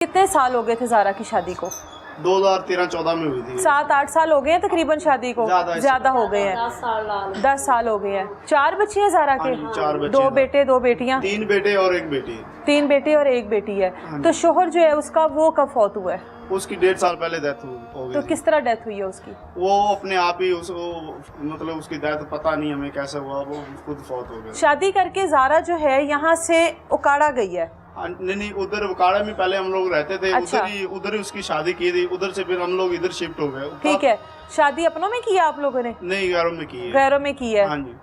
कितने साल हो गए थे ज़ारा की शादी को? 2013-14 में हुई थी। 7-8 साल हो गए हैं तकरीबन शादी को, ज्यादा हो गए हैं। 10 साल हो गए हैं। 4 बच्चे हैं ज़ारा के? 4 बच्चे, 2 बेटे 2 बेटियां? 3 बेटे और 1 बेटी। 3 बेटे और 1 बेटी है। तो शोहर जो है उसका वो कब फौत हुआ है? उसकी 1.5 साल पहले डेथ हो गई। तो किस तरह डेथ हुई है उसकी? वो अपने आप ही उसको मतलब उसकी डेथ पता नहीं हमें कैसे हुआ, वो खुद फौत हो गया। शादी करके ज़ारा जो है यहाँ से उकाड़ा गई है? नहीं, उधर वकाड़ा में पहले हम लोग रहते थे। अच्छा। उधर ही उसकी शादी की थी। उधर से फिर हम लोग इधर शिफ्ट हो गए। ठीक है। शादी अपनों में की है आप लोगों ने? नहीं, गैरों में की है। गैरों में की है। हाँ जी।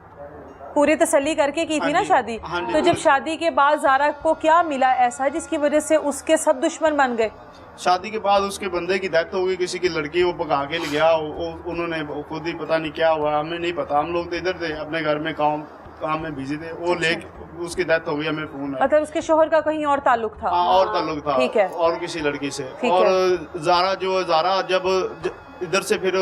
पूरी तसल्ली करके की थी ना शादी? तो जब शादी के बाद ज़ारा को क्या मिला ऐसा जिसकी वजह से उसके सब दुश्मन बन गए? शादी के बाद उसके बंदे की डेथ हो गई, किसी की लड़की वो भगा के ले गया। उन्होंने खुद ही पता नहीं क्या हुआ, हमें नहीं पता। हम लोग तो इधर थे अपने घर में, काम में बिजी थे। वो ले उसकी डेथ हो गई, हमें फोन है। मतलब उसके शोहर का कहीं और ताल्लुक था? और ताल्लुक था। ठीक है। और किसी लड़की से। ठीक और है। ज़ारा जब इधर से फिर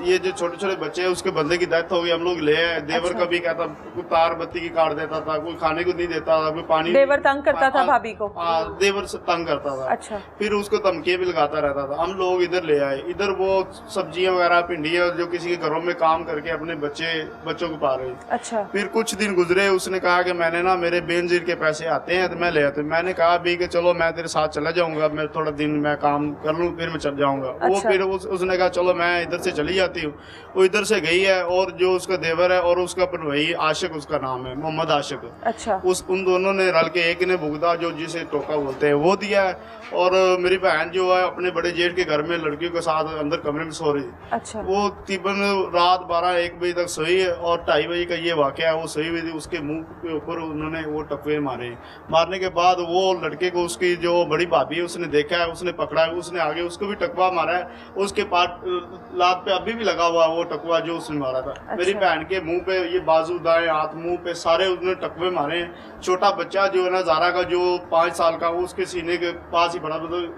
ये जो छोटे छोटे बच्चे हैं उसके बंदे की डेथ हो गई, हम लोग ले आए। देवर अच्छा। का भी कहता, कोई तार बत्ती की काट देता था, कोई खाने को नहीं देता था, कोई पानी। देवर तंग करता था भाभी को? देवर से तंग करता था। अच्छा। फिर उसको धमकियां भी लगाता रहता था। हम लोग इधर ले आए। इधर वो सब्जियां वगैरह, भिंडियां जो किसी के घरों में काम करके अपने बच्चों को पा रही। अच्छा। फिर कुछ दिन गुजरे, उसने कहा कि मैंने ना, मेरे बेनजीर के पैसे आते हैं तो मैं ले आता हूं। मैंने कहा भी कि चलो मैं तेरे साथ चला जाऊंगा, मैं थोड़ा दिन मैं काम कर लूं, फिर मैं चल जाऊंगा। अच्छा। वो फिर उसने कहा चलो मैं इधर से चली जाती हूँ। वो इधर से गई है। और जो उसका देवर है और उसका वही आशिक, उसका नाम है मोहम्मद आशिक। अच्छा। उन दोनों ने रल के, एक ने भुगता जो जिसे टोका बोलते हैं वो दिया है, और मेरी बहन जो है अपने बड़े जेठ के घर में लड़कियों के साथ अंदर कमरे में सो रही। अच्छा। वो तकरीबन रात 12-1 बजे तक सोई है, और 2:30 बजे का ये वाकया है। वो सोई हुई थी, उसके मुंह के ऊपर उन्होंने वो टकवे मारे। मारने के बाद वो लड़के को उसकी जो बड़ी भाभी है उसने देखा है, उसने पकड़ा है, उसने आगे उसको भी टकवा मारा है। उसके पास लात पे अभी भी लगा हुआ वो टकवा जो उसने मारा था। अच्छा। मेरी बहन के मुंह पे, ये बाजू, दाएं हाथ, मुंह पे सारे उसने टकवे मारे हैं। छोटा बच्चा जो है ना, ज़ारा का, जो 5 साल का, वो उसके सीने के पास ही पड़ा, मतलब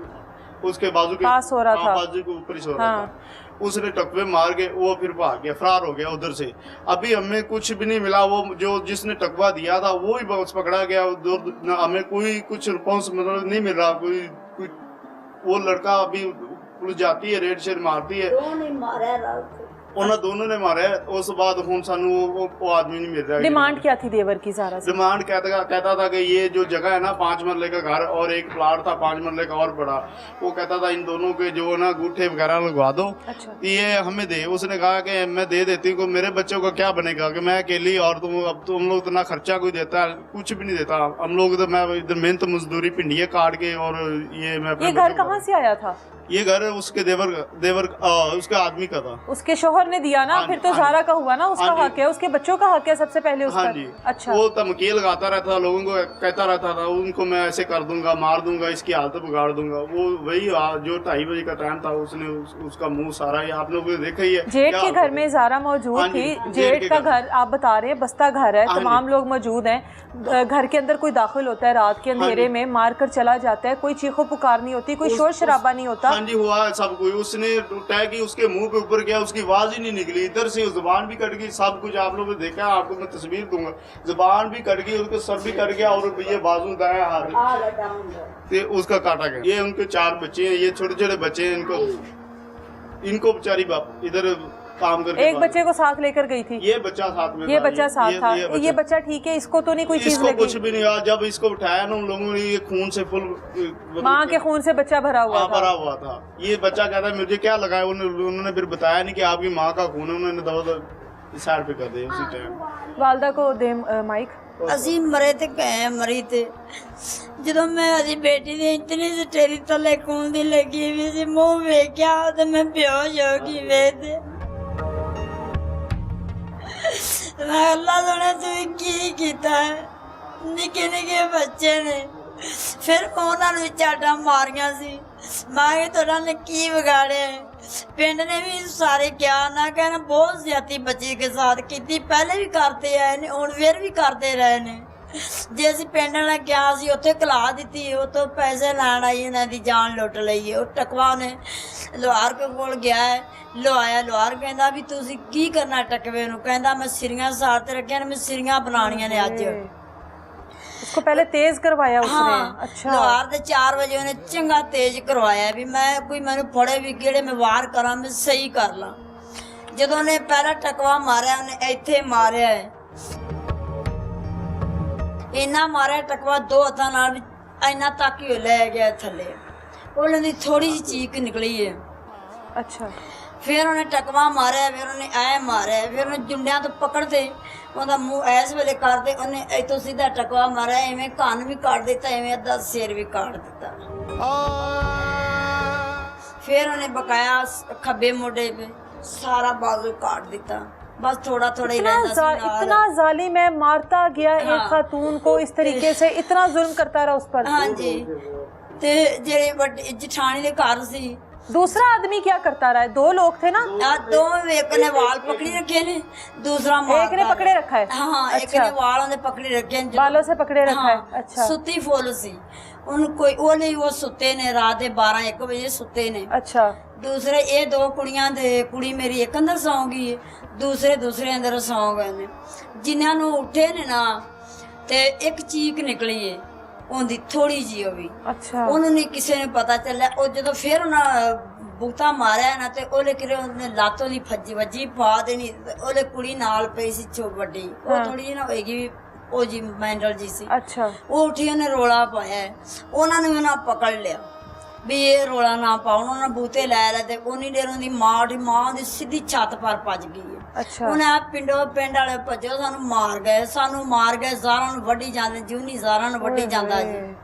उसके बाजू के पास हो रहा था। बाजू के ऊपर ही सो रहा हाँ। था। उसने टकवे मार के वो फिर भाग गया, फरार हो गया उधर से। अभी हमें कुछ भी नहीं मिला। वो जो जिसने टकवा दिया था वो ही बस पकड़ा गया। हमें कोई कुछ रिस्पॉन्स मतलब नहीं मिल रहा। कोई वो लड़का अभी पुलिस जाती है, रेड शेड मारती है। दोनों ने मारा है। उस बाद हम सानू वो आदमी नहीं मिल रहा है। डिमांड क्या थी देवर की ज़ारा से? डिमांड कहता था कि ये जो जगह है ना, 5 मरले का घर और एक प्लाट था 5 मरले का और बड़ा, वो कहता था इन दोनों के जो ना अंगूठे वगैरह लगवा दो। अच्छा। ये हमें दे। उसने कहा कि मैं दे देती हूँ, मेरे बच्चों का क्या बनेगा, कि मैं अकेली, और अब तो हम लोग तो ना खर्चा कोई देता है, कुछ भी नहीं देता हम लोग। तो मैं इधर मेहनत मजदूरी भिंडियाँ काट के, और ये घर कहाँ से आया था? ये घर उसके देवर उसके आदमी का था। उसके शोहर ने दिया ना? फिर तो ज़ारा का हुआ ना, उसका हक है, उसके बच्चों का हक है सबसे पहले उसका। हाँ जी। अच्छा। वो धमकी लगाता रहता था लोगों को, कहता रहता था उनको, मैं ऐसे कर दूंगा, मार दूंगा, इसकी हालत बिगाड़ दूंगा। वो वही जो 2:30 बजे का टाइम था, उसने उसका मुंह सारा ही आप लोगों ने देखा ही है। जेठ के घर में ज़ारा मौजूद थी। जेठ का घर आप बता रहे हैं बस्ता घर है, तमाम लोग मौजूद हैं। घर के अंदर कोई दाखिल होता है रात के अंधेरे में, मार कर चला जाता है, कोई चीखो पुकार नहीं होती, कोई शोर शराबा नहीं होता। हाँ जी, हुआ है सब कुछ। उसने टैग की उसके मुंह के ऊपर गया, उसकी आवाज ही नहीं निकली। इधर से जुबान भी कट गई, सब कुछ आप लोगों ने देखा, आपको मैं तस्वीर दूंगा। जुबान भी कट गई, उसका सर भी कट गया, और ये बाजू दाया हाथ उसका काटा गया। ये उनके 4 बच्चे हैं, ये छोटे छोटे बच्चे हैं। इनको बेचारी बाप इधर काम करके, एक बच्चे को साथ लेकर गई थी। ये बच्चा साथ में, ये बच्चा साथ था। ये बच्चा ठीक है, इसको तो नहीं कोई चीज लगी? कुछ भी नहीं हुआ। जब इसको उठाया ना उन लोगों ने, ये खून से फुल, माँ के खून से बच्चा भरा हुआ था। ये बच्चा कहता है मुझे क्या लगा है। उन्होंने फिर बताया नहीं कि आपकी माँ का खून है। उन्होंने दवा साइड पे कर दिया उसी टाइम। वालदा को दे माइक। ਅਸੀਂ ਮਰੇ ਤੇ ਗਏ ਮਰੀ ਤੇ ਜਦੋਂ ਮੈਂ ਅਸੀਂ ਬੇਟੀ ਦੀ ਇਤਨੀ ਸਟੇਰੀ ਥੱਲੇ ਖੂਨ ਦੀ ਲੱਗੀ ਵੀ ਸੀ, ਮੂੰਹ ਵੇਖਿਆ ਤੇ ਮੈਂ ਬੇਹੋਸ਼ ਹੋ ਗਈ ਵੇਖਦੇ। ਮੈਂ ਅੱਲਾ ਸੋਹਣਾ ਤੂੰ ਕੀ ਕੀਤਾ ਹੈ? ਨਿੱਕੇ ਨਿੱਕੇ ਬੱਚੇ ਨੇ। ਫਿਰ ਉਹਨਾਂ ਨੂੰ ਚਾਟਾਂ ਮਾਰੀਆਂ ਸੀ। ਮੈਂ ਕਿਹਾ ਤੁਹਾਡਾ ਨੇ ਕੀ ਵਿਗਾੜਿਆ ਹੈ? पिंड ने भी सारे क्या ना कहना, बहुत ज्यादा बच्चे के साथ की, पहले भी करते आए ने, हुण फिर भी करते रहे ने। जे असीं पिंड नाल गया सी, उत्थे कला दित्ती, उत्थों पैसे लैण आई, इन्हां दी जान लुट लई है। ਉਹ ਟਕਵਾ ਨੇ ਲੋਹਾਰ ਕੋਲ ਗਿਆ ਹੈ, ਲਵਾਇਆ। ਲੋਹਾਰ ਕਹਿੰਦਾ ਵੀ ਤੁਸੀਂ ਕੀ ਕਰਨਾ ਟਕਵੇ ਨੂੰ? ਕਹਿੰਦਾ ਮੈਂ ਸਿਰੀਆਂ ਸਾਥ ਰੱਖਿਆ ਨੇ, ਮੈਂ ਸਿਰੀਆਂ ਬਣਾਉਣੀਆਂ ਨੇ ਅੱਜ। उसको पहले तेज करवाया उसने? हाँ, अच्छा। लोहार ਦੇ 4 ਵਜੇ ਉਹਨੇ ਚੰਗਾ ਤੇਜ਼ ਕਰਵਾਇਆ ਵੀ ਮੈਂ ਕੋਈ ਮੈਨੂੰ ਫੜੇ ਵੀ ਕਿਹੜੇ ਮੈਂ ਵਾਰ ਕਰਾਂ ਮੈਂ ਸਹੀ ਕਰ ਲਾਂ। ਜਦੋਂ ਉਹਨੇ ਪਹਿਲਾ ਟਕਵਾ ਮਾਰਿਆ ਉਹਨੇ ਇੱਥੇ ਮਾਰਿਆ ਹੈ, ਇੰਨਾ ਮਾਰਿਆ ਟਕਵਾ 2 ਹੱਥਾਂ ਨਾਲ ਵੀ ਇੰਨਾ ਤੱਕ ਹੀ ਉਹ ਲੈ ਗਿਆ ਥੱਲੇ। ਉਹਨਾਂ ਦੀ ਥੋੜੀ ਜਿਹੀ ਚੀਕ ਨਿਕਲੀ ਹੈ। अच्छा। ਫਿਰ ਉਹਨੇ ਟਕਵਾ ਮਾਰਿਆ, ਫਿਰ ਉਹਨੇ ਐ ਮਾਰਿਆ, ਫਿਰ ਉਹਨੇ ਜੁੰਡਿਆਂ ਤੋਂ ਪਕੜਦੇ ਉਹਦਾ ਮੂੰਹ ਐਸ ਵੇਲੇ ਕਰਦੇ, ਉਹਨੇ ਇੱਥੋਂ ਸਿੱਧਾ ਟਕਵਾ ਮਾਰਿਆ, ਐਵੇਂ ਕੰਨ ਵੀ ਕੱਢ ਦਿੱਤਾ, ਐਵੇਂ ਅੱਧਾ ਸਿਰ ਵੀ ਕੱਢ ਦਿੱਤਾ। ਫਿਰ ਉਹਨੇ ਬਕਾਇਆ ਖੱਬੇ ਮੋਢੇ 'ਤੇ ਸਾਰਾ ਬਾਜ਼ੂ काट ਦਿੱਤਾ, बस थोड़ा थोड़ा ही रहता था। इतना जालिम है, मारता गया एक खातून को इस तरीके से, इतना जुल्म करता रहा उस पर। हाँ जी। ते जेड़े बड़े जेठानी दे घर सी, दूसरा आदमी क्या करता रहा है? 2 लोग थे ना? दो एक ने वाल पकड़ी रखे ने, दूसरा एक ने पकड़े रखा है। हाँ, एक ने वालों ने पकड़े रखे हैं, बालों से पकड़े रखा है। अच्छा। सुती फुल सी उन कोई वो नहीं, वो सुते ने रात दे 12-1 बजे सुते ने। अच्छा। दूसरे ये 2 कुड़ियां दे, कुड़ी मेरी एक अंदर सौ गई है, दूसरे अंदर सौ गए ने। जिन्होंने उठे ने ना ते एक चीक निकली है ਉਹਦੀ ਥੋੜੀ ਜੀ ਉਹ ਵੀ। ਅੱਛਾ। ਉਹਨੂੰ ਨਹੀਂ ਕਿਸੇ ਨੂੰ ਪਤਾ ਚੱਲਿਆ। ਉਹ ਜਦੋਂ ਫਿਰ ਉਹਨਾਂ ਬੂਤਾ ਮਾਰਿਆ ਨਾ ਤੇ ਉਹਲੇ ਕਿਰੇ ਉਹਨੇ ਲਾਤੋਂ ਦੀ ਵੱਜੀ ਪਾ ਦੇਣੀ। ਉਹਲੇ ਕੁੜੀ ਨਾਲ ਪਈ ਸੀ ਵੱਡੀ, ਉਹ ਥੋੜੀ ਜਿਹੀ ਨਾ ਹੋਏਗੀ ਵੀ ਉਹ ਜੀ ਮੈਂਡਲ ਜੀ ਸੀ। ਅੱਛਾ। ਉਹ ਉੱਠੀ, ਉਹਨੇ ਰੋਲਾ ਪਾਇਆ, ਉਹਨਾਂ ਨੇ ਉਹਨਾਂ ਪਕੜ ਲਿਆ ਵੀ ਇਹ ਰੋਲਾ ਨਾ ਪਾਉਣ। ਉਹਨਾਂ ਨੇ ਬੂਤੇ ਲੈ ਲੈ ਤੇ ਉਨੀ ਦੇਰ ਉਹਦੀ ਮਾਂ ਦੀ ਸਿੱਧੀ ਛੱਤ ਪਰ ਭੱਜ ਗਈ ਹੈ। ਅੱਛਾ। ਉਹਨੇ ਆ ਪਿੰਡ ਵਾਲੇ ਭੱਜੋ, ਸਾਨੂੰ ਮਾਰ ਗਏ, ਜ਼ਾਰਾਂ ਨੂੰ ਵੱਢੀ ਜਾਂਦੇ, ਜੂਨੀ ਜ਼ਾਰਾਂ ਨੂੰ ਵੱਢੀ ਜਾਂਦਾ ਜੀ।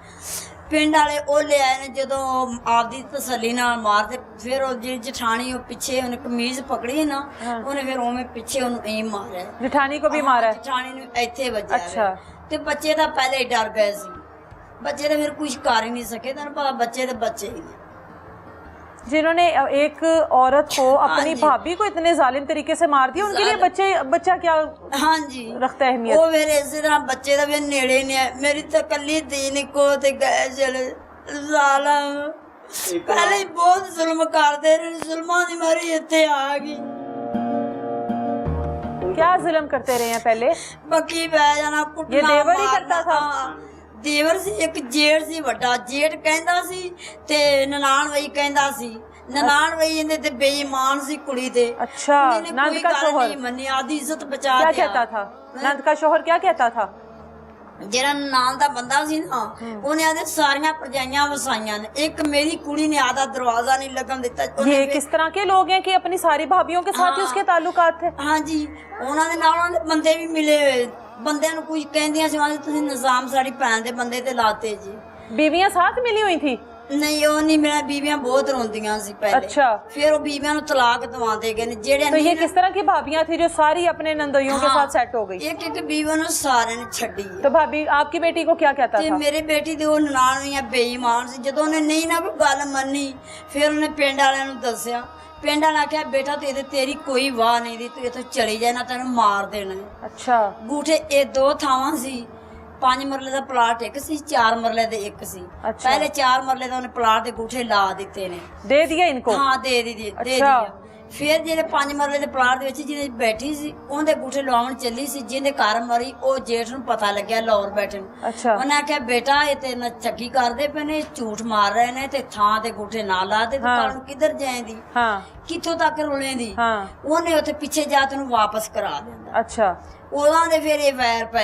ਪਿੰਡ ਵਾਲੇ ਉਹ ਲੈ ਆਏ ਨੇ, ਜਦੋਂ ਆਪਦੀ ਤਸੱਲੀ ਨਾਲ ਮਾਰਦੇ, ਫਿਰ ਉਹ ਜਿਹੜੀ ਜਠਾਣੀ ਉਹ ਪਿੱਛੇ ਉਹਨੇ ਕਮੀਜ਼ ਪਕੜੀ ਨਾ, ਉਹਨੇ ਫਿਰ ਉਵੇਂ ਪਿੱਛੇ ਉਹਨੂੰ ਐਂ ਮਾਰਿਆ। ਜਠਾਣੀ को भी मारा है? ਜਠਾਣੀ ਨੂੰ ਇੱਥੇ ਵੱਜਿਆ। ਅੱਛਾ। ਤੇ ਬੱਚੇ ਤਾਂ ਪਹਿਲੇ ਹੀ ਡਰ ਗਏ ਸੀ, बच्चे तो फिर कुछ कर ही नहीं सके। तेन पता बच्चे तो बच्चे ही ने। जिन्होंने एक औरत को अपनी भाभी को इतने जालिम तरीके से मार दिया, उनके लिए बच्चा क्या हाँ जी रखता है अहमियत? वो मेरे इसी तरह बच्चे तो फिर नेड़े नहीं है। मेरी तो कली दीन को ते गए चले जालिम, पहले ही बहुत जुल्म करते रहे, जुल्मां दी मारी इत्थे आ गई। क्या जुल्म करते रहे हैं पहले? बकी पै जाना, कुटना, ये देवर ही करता था? ਦੇਵਰ ਸੀ ਇੱਕ, ਜੇਠ ਸੀ ਵੱਡਾ। ਜੇਠ ਕਹਿੰਦਾ ਸੀ ਤੇ ਨਨਾਣ ਵਈ ਕਹਿੰਦਾ ਸੀ। ਨਨਾਣ ਵਈ ਇਹਦੇ ਤੇ ਬੇਈਮਾਨ ਸੀ ਕੁੜੀ ਤੇ। अच्छा। नंद का शोहर ਮੰਨੀ ਆਦੀ ਇੱਜ਼ਤ ਬਚਾ क्या कहता था? नंद का शोहर क्या कहता था? ਜਿਹੜਾ ਨਨਾਣ ਦਾ ਬੰਦਾ ਸੀ ਨਾ, ਉਹਨੇ ਆਦੇ ਸਾਰੀਆਂ ਪਰਜਾਈਆਂ ਵਸਾਈਆਂ ਨੇ, ਇੱਕ ਮੇਰੀ ਕੁੜੀ ਨੇ ਆਦਾ ਦਰਵਾਜ਼ਾ नहीं लगन ਦਿੱਤਾ। ये किस तरह के लोग हैं कि अपनी सारी भाभीयों के साथ ही उसके ताल्लुकात थे? हाँ जी। ਉਹਨਾਂ ਦੇ ਨਾਲ ਉਹਨੇ ਬੰਦੇ ਵੀ ਮਿਲੇ ਹੋਏ। ਬੰਦਿਆਂ ਨੂੰ ਕੁਝ ਕਹਿੰਦੀਆਂ ਸੀ, ਤੁਸੀਂ ਨਿਜ਼ਾਮ ਸਾਡੀ ਭੈਣ ਦੇ ਬੰਦੇ ਤੇ ਲਾਤੇ ਜੀ। बीवियां साथ मिली हुई थी? नहीं वो नहीं मिला। बीवियां बहुत रोंदियां सी पहले। अच्छा। फिर वो बीवियां नु तलाक दवाते गए ने। जेड़े तो ये किस तरह की भाभियां थी जो सारी अपने नंदोइयों के साथ सेट हो गई? एक बीवियों नु सारे ने छड्डी है। तो भाभी आपकी बेटी को क्या कहता ते था? मेरे बेटी दे ओ ननाण भी बेईमान सी। जदों ने नहीं ना कोई गल मन्नी, फिर उन्हें पिंड वालियां नु दस्सिया। पिंड वाले आख्या बेटा ते तेरी कोई वाह नहीं दी, तू इथों चली जाए ना तेन मार देना। अच्छा। गूठे ये 2 थावां सी। 5 मरले का प्लाट एक सी, 4 मरले दे एक सी। अच्छा। पहले 4 मरले का उन्हें प्लाट दे गूठे ला दिते ने। दे दिया इनको? हाँ दे दी। अच्छा। फिर जेडे 5 मरले के प्लाट दे विच जिहदे बैठी सी, उहदे गूठे लवाउण चली सी। जिहदे घर मरी ओ जेठ नूं पता लग्या लाहौर बैठन। अच्छा। उन्हें आख्या बेटा ये ते ना चक्की करदे पे ने, झूठ मार रहे ने, ते थां ते गूठे ना ला दे, तू कल नूं किधर जाएंदी, हाँ कित्थों तक रुलेंदी। हाँ। उहने उत्थे पिछे जा तैनूं वापस करा देंदा। अच्छा। उहदां दे फिर ये वैर पै